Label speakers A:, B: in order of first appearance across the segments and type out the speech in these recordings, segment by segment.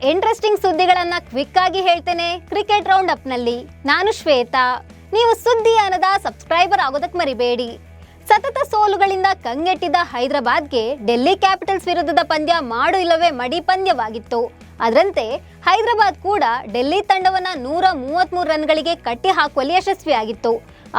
A: Interesting ಸುದ್ದಿಗಳನ್ನ quick ಆಗಿ ಹೇಳ್ತೇನೆ cricket round up ನಲ್ಲಿ. ನಾನು ಶ್ವೇತಾ. ನೀವು ಸುದ್ದಿ ಅನ್ನದ ಸಬ್ಸ್ಕ್ರೈಬರ್ ಆಗೋದಕ್ಕೆ ಮರಿಬೇಡಿ. ಸತತ ಸೋಲುಗಳಿಂದ ಕಂಗೆಟ್ಟಿದ್ದ ಹೈದರಾಬಾದ್ಗೆ ಡೆಲ್ಲಿ ಕ್ಯಾಪಿಟಲ್ಸ್ ವಿರುದ್ಧದ ಪಂದ್ಯ ಮಾಡು ಇಲ್ಲವೇ ಮಡಿ ಪಂದ್ಯವಾಗಿತ್ತು. ಅದರಂತೆ ಹೈದರಾಬಾದ್ ಕೂಡ ಡೆಲ್ಲಿ ತಂಡವನ್ನ 133 ರನ್ಗಳಿಗೆ ಕಟ್ಟಿ ಹಾಕುವಲ್ಲಿ ಯಶಸ್ವಿಯಾಗಿತ್ತು.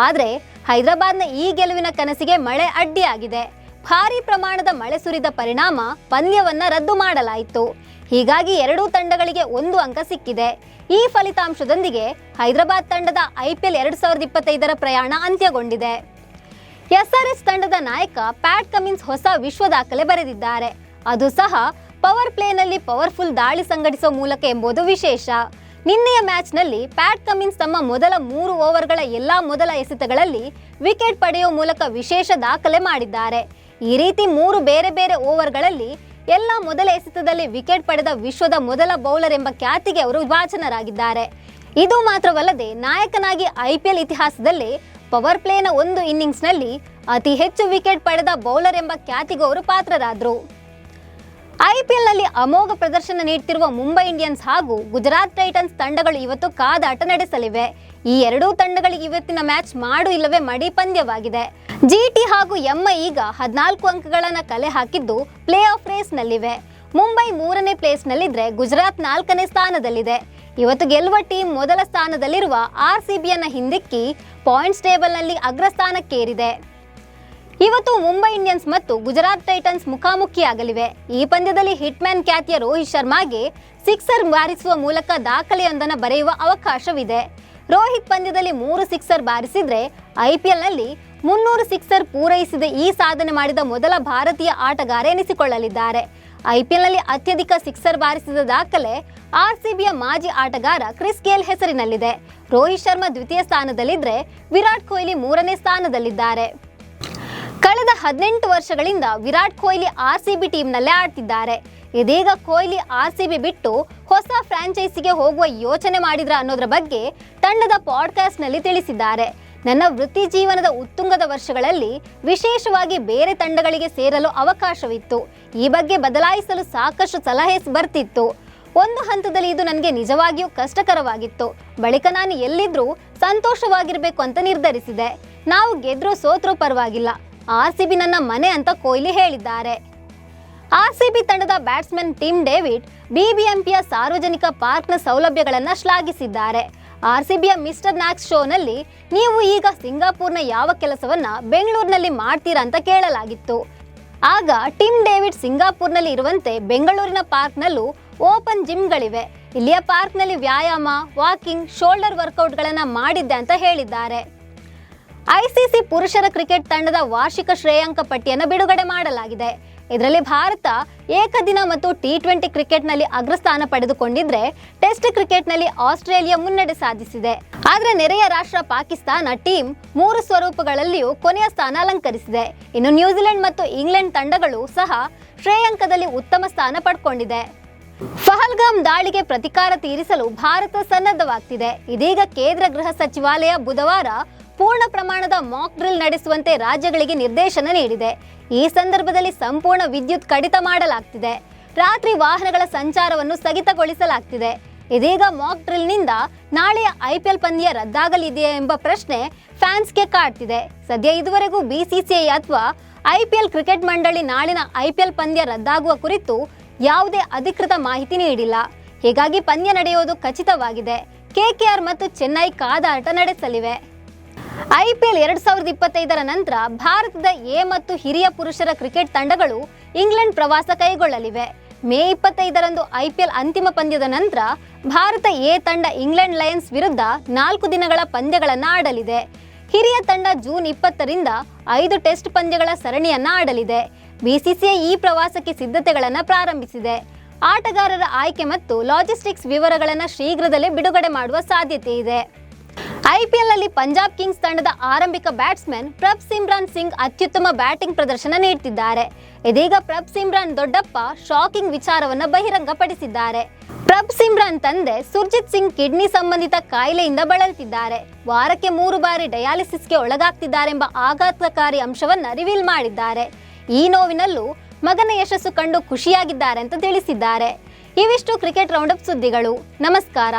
A: ಆದರೆ ಹೈದರಾಬಾದ್ನ ಈ ಗೆಲುವಿನ ಕನಸಿಗೆ ಮಳೆ ಅಡ್ಡಿಯಾಗಿದೆ. ಭಾರೀ ಪ್ರಮಾಣದ ಮಳೆ ಸುರಿದ ಪರಿಣಾಮ ಪಂದ್ಯವನ್ನ ರದ್ದು ಮಾಡಲಾಯಿತು. ಹೀಗಾಗಿ ಎರಡೂ ತಂಡಗಳಿಗೆ 1 ಅಂಕ ಸಿಕ್ಕಿದೆ. ಈ ಫಲಿತಾಂಶದೊಂದಿಗೆ ಹೈದರಾಬಾದ್ ತಂಡದ IPL 2025ರ ಪ್ರಯಾಣ ಅಂತ್ಯಗೊಂಡಿದೆ. SRH ತಂಡದ ನಾಯಕ ಪ್ಯಾಟ್ ಕಮಿನ್ಸ್ ಹೊಸ ವಿಶ್ವ ದಾಖಲೆ ಬರೆದಿದ್ದಾರೆ. ಅದು ಸಹ ಪವರ್ ಪ್ಲೇನಲ್ಲಿ ಪವರ್ಫುಲ್ ದಾಳಿ ಸಂಘಟಿಸುವ ಮೂಲಕ ಎಂಬುದು ವಿಶೇಷ. ನಿನ್ನೆಯ ಮ್ಯಾಚ್ನಲ್ಲಿ ಪ್ಯಾಟ್ ಕಮಿನ್ಸ್ ತಮ್ಮ ಮೊದಲ 3 ಓವರ್ಗಳ ಎಲ್ಲಾ ಮೊದಲ ಎಸೆತಗಳಲ್ಲಿ ವಿಕೆಟ್ ಪಡೆಯುವ ಮೂಲಕ ವಿಶೇಷ ದಾಖಲೆ ಮಾಡಿದ್ದಾರೆ. ಈ ರೀತಿ 3 ಬೇರೆ ಬೇರೆ ಓವರ್ಗಳಲ್ಲಿ ಎಲ್ಲ ಮೊದಲ ಎಸೆತದಲ್ಲಿ ವಿಕೆಟ್ ಪಡೆದ ವಿಶ್ವದ ಮೊದಲ ಬೌಲರ್ ಎಂಬ ಖ್ಯಾತಿಗೆ ಅವರು ಭಾಜನರಾಗಿದ್ದಾರೆ. ಇದು ಮಾತ್ರವಲ್ಲದೆ ನಾಯಕನಾಗಿ IPL ಇತಿಹಾಸದಲ್ಲಿ ಪವರ್ ಪ್ಲೇನ 1 ಇನ್ನಿಂಗ್ಸ್ನಲ್ಲಿ ಅತಿ ಹೆಚ್ಚು ವಿಕೆಟ್ ಪಡೆದ ಬೌಲರ್ ಎಂಬ ಖ್ಯಾತಿಗೂ ಅವರು ಪಾತ್ರರಾದರು. IPLನಲ್ಲಿ ಅಮೋಘ ಪ್ರದರ್ಶನ ನೀಡುತ್ತಿರುವ ಮುಂಬೈ ಇಂಡಿಯನ್ಸ್ ಹಾಗೂ ಗುಜರಾತ್ ಟೈಟನ್ಸ್ ತಂಡಗಳು ಇವತ್ತು ಕಾದಾಟ ನಡೆಸಲಿವೆ. ಈ ಎರಡೂ ತಂಡಗಳಿಗೆ ಇವತ್ತಿನ ಮ್ಯಾಚ್ ಮಾಡು ಇಲ್ಲವೇ ಮಡಿ ಪಂದ್ಯವಾಗಿದೆ. GT ಹಾಗೂ MI ಈಗ 14 ಅಂಕಗಳನ್ನು ಕಲೆ ಹಾಕಿದ್ದು ಪ್ಲೇ ಆಫ್ ರೇಸ್ನಲ್ಲಿವೆ. ಮುಂಬೈ 3ನೇ ಪ್ಲೇಸ್ನಲ್ಲಿದ್ದರೆ ಗುಜರಾತ್ 4ನೇ ಸ್ಥಾನದಲ್ಲಿದೆ. ಇವತ್ತು ಗೆಲ್ಲುವ ಟೀಮ್ ಮೊದಲ ಸ್ಥಾನದಲ್ಲಿರುವ RCBಯನ್ನು ಹಿಂದಿಕ್ಕಿ ಪಾಯಿಂಟ್ಸ್ ಟೇಬಲ್ನಲ್ಲಿ ಅಗ್ರಸ್ಥಾನಕ್ಕೇರಿದೆ. ಇವತ್ತು ಮುಂಬೈ ಇಂಡಿಯನ್ಸ್ ಮತ್ತು ಗುಜರಾತ್ ಟೈಟನ್ಸ್ ಮುಖಾಮುಖಿಯಾಗಲಿವೆ. ಈ ಪಂದ್ಯದಲ್ಲಿ ಹಿಟ್ಮ್ಯಾನ್ ಖ್ಯಾತಿಯ ರೋಹಿತ್ ಶರ್ಮಾಗೆ ಸಿಕ್ಸರ್ ಬಾರಿಸುವ ಮೂಲಕ ದಾಖಲೆಯೊಂದನ್ನು ಬರೆಯುವ ಅವಕಾಶವಿದೆ. ರೋಹಿತ್ ಪಂದ್ಯದಲ್ಲಿ 3 ಸಿಕ್ಸರ್ ಬಾರಿಸಿದ್ರೆ IPLನಲ್ಲಿ 300 ಸಿಕ್ಸರ್ ಪೂರೈಸಿದ ಈ ಸಾಧನೆ ಮಾಡಿದ ಮೊದಲ ಭಾರತೀಯ ಆಟಗಾರ ಎನಿಸಿಕೊಳ್ಳಲಿದ್ದಾರೆ. IPLನಲ್ಲಿ ಅತ್ಯಧಿಕ ಸಿಕ್ಸರ್ ಬಾರಿಸಿದ ದಾಖಲೆ RCBಯ ಮಾಜಿ ಆಟಗಾರ ಕ್ರಿಸ್ ಗೇಲ್ ಹೆಸರಿನಲ್ಲಿದೆ. ರೋಹಿತ್ ಶರ್ಮಾ ದ್ವಿತೀಯ ಸ್ಥಾನದಲ್ಲಿದ್ದರೆ ವಿರಾಟ್ ಕೊಹ್ಲಿ 3ನೇ ಸ್ಥಾನದಲ್ಲಿದ್ದಾರೆ. ಕಳೆದ 18 ವರ್ಷಗಳಿಂದ ವಿರಾಟ್ ಕೊಹ್ಲಿ RCB ಟೀಮ್ನಲ್ಲೇ ಆಡ್ತಿದ್ದಾರೆ. ಇದೀಗ ಕೊಹ್ಲಿ RCB ಬಿಟ್ಟು ಹೊಸ ಫ್ರಾಂಚೈಸಿಗೆ ಹೋಗುವ ಯೋಚನೆ ಮಾಡಿದ್ರ ಅನ್ನೋದ್ರ ಬಗ್ಗೆ ತಂಡದ ಪಾಡ್ಕಾಸ್ಟ್ನಲ್ಲಿ ತಿಳಿಸಿದ್ದಾರೆ. ನನ್ನ ವೃತ್ತಿ ಜೀವನದ ಉತ್ತುಂಗದ ವರ್ಷಗಳಲ್ಲಿ ವಿಶೇಷವಾಗಿ ಬೇರೆ ತಂಡಗಳಿಗೆ ಸೇರಲು ಅವಕಾಶವಿತ್ತು. ಈ ಬಗ್ಗೆ ಬದಲಾಯಿಸಲು ಸಾಕಷ್ಟು ಸಲಹೆ ಬರ್ತಿತ್ತು. ಒಂದು ಹಂತದಲ್ಲಿ ಇದು ನನಗೆ ನಿಜವಾಗಿಯೂ ಕಷ್ಟಕರವಾಗಿತ್ತು. ಬಳಿಕ ನಾನು ಎಲ್ಲಿದ್ರೂ ಸಂತೋಷವಾಗಿರಬೇಕು ಅಂತ ನಿರ್ಧರಿಸಿದೆ. ನಾವು ಗೆದ್ರೂ ಸೋತ್ರೂ ಪರವಾಗಿಲ್ಲ, RCB ನನ್ನ ಮನೆ ಅಂತ ಕೊಹ್ಲಿ ಹೇಳಿದ್ದಾರೆ. RCB ತಂಡದ ಬ್ಯಾಟ್ಸ್ಮನ್ ಟಿಮ್ ಡೇವಿಡ್ BBMPಯ ಸಾರ್ವಜನಿಕ ಪಾರ್ಕ್ನ ಸೌಲಭ್ಯಗಳನ್ನು ಶ್ಲಾಘಿಸಿದ್ದಾರೆ. RCBಯ ಮಿಸ್ಟರ್ ಮ್ಯಾಕ್ಸ್ ಶೋನಲ್ಲಿ ನೀವು ಈಗ ಸಿಂಗಾಪುರ್ನ ಯಾವ ಕೆಲಸವನ್ನ ಬೆಂಗಳೂರಿನಲ್ಲಿ ಮಾಡ್ತೀರಾ ಅಂತ ಕೇಳಲಾಗಿತ್ತು. ಆಗ ಟಿಮ್ ಡೇವಿಡ್ ಸಿಂಗಾಪುರ್ನಲ್ಲಿ ಇರುವಂತೆ ಬೆಂಗಳೂರಿನ ಪಾರ್ಕ್ನಲ್ಲೂ ಓಪನ್ ಜಿಮ್ಗಳಿವೆ. ಇಲ್ಲಿಯ ಪಾರ್ಕ್ನಲ್ಲಿ ವ್ಯಾಯಾಮ, ವಾಕಿಂಗ್, ಶೋಲ್ಡರ್ ವರ್ಕೌಟ್ಗಳನ್ನು ಮಾಡಿದ್ದೆ ಅಂತ ಹೇಳಿದ್ದಾರೆ. ICC ಪುರುಷರ ಕ್ರಿಕೆಟ್ ತಂಡದ ವಾರ್ಷಿಕ ಶ್ರೇಯಾಂಕ ಪಟ್ಟಿಯನ್ನು ಬಿಡುಗಡೆ ಮಾಡಲಾಗಿದೆ. ಇದರಲ್ಲಿ ಭಾರತ ಏಕದಿನ ಮತ್ತು T20 ಕ್ರಿಕೆಟ್ನಲ್ಲಿ ಅಗ್ರಸ್ಥಾನ ಪಡೆದುಕೊಂಡಿದ್ರೆ ಟೆಸ್ಟ್ ಕ್ರಿಕೆಟ್ನಲ್ಲಿ ಆಸ್ಟ್ರೇಲಿಯಾ ಮುನ್ನಡೆ ಸಾಧಿಸಿದೆ. ಆದರೆ ನೆರೆಯ ರಾಷ್ಟ್ರ ಪಾಕಿಸ್ತಾನ ಟೀಮ್ 3 ಸ್ವರೂಪಗಳಲ್ಲಿಯೂ ಕೊನೆಯ ಸ್ಥಾನ ಅಲಂಕರಿಸಿದೆ. ಇನ್ನು ನ್ಯೂಜಿಲೆಂಡ್ ಮತ್ತು ಇಂಗ್ಲೆಂಡ್ ತಂಡಗಳು ಸಹ ಶ್ರೇಯಾಂಕದಲ್ಲಿ ಉತ್ತಮ ಸ್ಥಾನ ಪಡ್ಕೊಂಡಿದೆ. ಪಹಲ್ಗಾಮ್ ದಾಳಿಗೆ ಪ್ರತಿಕಾರ ತೀರಿಸಲು ಭಾರತ ಸನ್ನದ್ಧವಾಗ್ತಿದೆ. ಇದೀಗ ಕೇಂದ್ರ ಗೃಹ ಸಚಿವಾಲಯ ಬುಧವಾರ ಪೂರ್ಣ ಪ್ರಮಾಣದ ಮಾಕ್ ಡ್ರಿಲ್ ನಡೆಸುವಂತೆ ರಾಜ್ಯಗಳಿಗೆ ನಿರ್ದೇಶನ ನೀಡಿದೆ. ಈ ಸಂದರ್ಭದಲ್ಲಿ ಸಂಪೂರ್ಣ ವಿದ್ಯುತ್ ಕಡಿತ ಮಾಡಲಾಗ್ತಿದೆ. ರಾತ್ರಿ ವಾಹನಗಳ ಸಂಚಾರವನ್ನು ಸ್ಥಗಿತಗೊಳಿಸಲಾಗ್ತಿದೆ. ಇದೀಗ ಮಾಕ್ ಡ್ರಿಲ್ನಿಂದ ನಾಳೆಯ IPL ಪಂದ್ಯ ರದ್ದಾಗಲಿದೆಯೇ ಎಂಬ ಪ್ರಶ್ನೆ ಫ್ಯಾನ್ಸ್ಗೆ ಕಾಡ್ತಿದೆ. ಸದ್ಯ ಇದುವರೆಗೂ BCCI ಅಥವಾ IPL ಕ್ರಿಕೆಟ್ ಮಂಡಳಿ ನಾಳಿನ IPL ಪಂದ್ಯ ರದ್ದಾಗುವ ಕುರಿತು ಯಾವುದೇ ಅಧಿಕೃತ ಮಾಹಿತಿ ನೀಡಿಲ್ಲ. ಹೀಗಾಗಿ ಪಂದ್ಯ ನಡೆಯುವುದು ಖಚಿತವಾಗಿದೆ. KKR ಮತ್ತು ಚೆನ್ನೈ ಕಾದಾಟ ನಡೆಸಲಿವೆ. IPL 2025ರ ನಂತರ ಭಾರತದ A ಮತ್ತು ಹಿರಿಯ ಪುರುಷರ ಕ್ರಿಕೆಟ್ ತಂಡಗಳು ಇಂಗ್ಲೆಂಡ್ ಪ್ರವಾಸ ಕೈಗೊಳ್ಳಲಿವೆ. ಮೇ 25ರಂದು IPL ಅಂತಿಮ ಪಂದ್ಯದ ನಂತರ ಭಾರತ A ತಂಡ ಇಂಗ್ಲೆಂಡ್ ಲಯನ್ಸ್ ವಿರುದ್ಧ 4 ದಿನಗಳ ಪಂದ್ಯಗಳನ್ನು ಆಡಲಿದೆ. ಹಿರಿಯ ತಂಡ ಜೂನ್ 20ರಿಂದ 5 ಟೆಸ್ಟ್ ಪಂದ್ಯಗಳ ಸರಣಿಯನ್ನು ಆಡಲಿದೆ. BCCI ಈ ಪ್ರವಾಸಕ್ಕೆ ಸಿದ್ಧತೆಗಳನ್ನು ಪ್ರಾರಂಭಿಸಿದೆ. ಆಟಗಾರರ ಆಯ್ಕೆ ಮತ್ತು ಲಾಜಿಸ್ಟಿಕ್ಸ್ ವಿವರಗಳನ್ನು ಶೀಘ್ರದಲ್ಲೇ ಬಿಡುಗಡೆ ಮಾಡುವ ಸಾಧ್ಯತೆ ಇದೆ. IPLನಲ್ಲಿ ಪಂಜಾಬ್ ಕಿಂಗ್ಸ್ ತಂಡದ ಆರಂಭಿಕ ಬ್ಯಾಟ್ಸ್ಮನ್ ಪ್ರಭ್ ಸಿಮ್ರಾನ್ ಸಿಂಗ್ ಅತ್ಯುತ್ತಮ ಬ್ಯಾಟಿಂಗ್ ಪ್ರದರ್ಶನ ನೀಡುತ್ತಿದ್ದಾರೆ. ಇದೀಗ ಪ್ರಭ್ ಸಿಮ್ರಾನ್ ದೊಡ್ಡಪ್ಪ ಶಾಕಿಂಗ್ ವಿಚಾರವನ್ನು ಬಹಿರಂಗಪಡಿಸಿದ್ದಾರೆ. ಪ್ರಭ್ ಸಿಮ್ರಾನ್ ತಂದೆ ಸುರ್ಜಿತ್ ಸಿಂಗ್ ಕಿಡ್ನಿ ಸಂಬಂಧಿತ ಕಾಯಿಲೆಯಿಂದ ಬಳಲುತ್ತಿದ್ದಾರೆ. ವಾರಕ್ಕೆ 3 ಬಾರಿ ಡಯಾಲಿಸಿಸ್ಗೆ ಒಳಗಾಗ್ತಿದ್ದಾರೆಂಬ ಆಘಾತಕಾರಿ ಅಂಶವನ್ನು ರಿವೀಲ್ ಮಾಡಿದ್ದಾರೆ. ಈ ನೋವಿನಲ್ಲೂ ಮಗನ ಯಶಸ್ಸು ಕಂಡು ಖುಷಿಯಾಗಿದ್ದಾರೆ ಅಂತ ತಿಳಿಸಿದ್ದಾರೆ. ಇವಿಷ್ಟು ಕ್ರಿಕೆಟ್ ರೌಂಡ್ ಅಪ್ ಸುದ್ದಿಗಳು. ನಮಸ್ಕಾರ.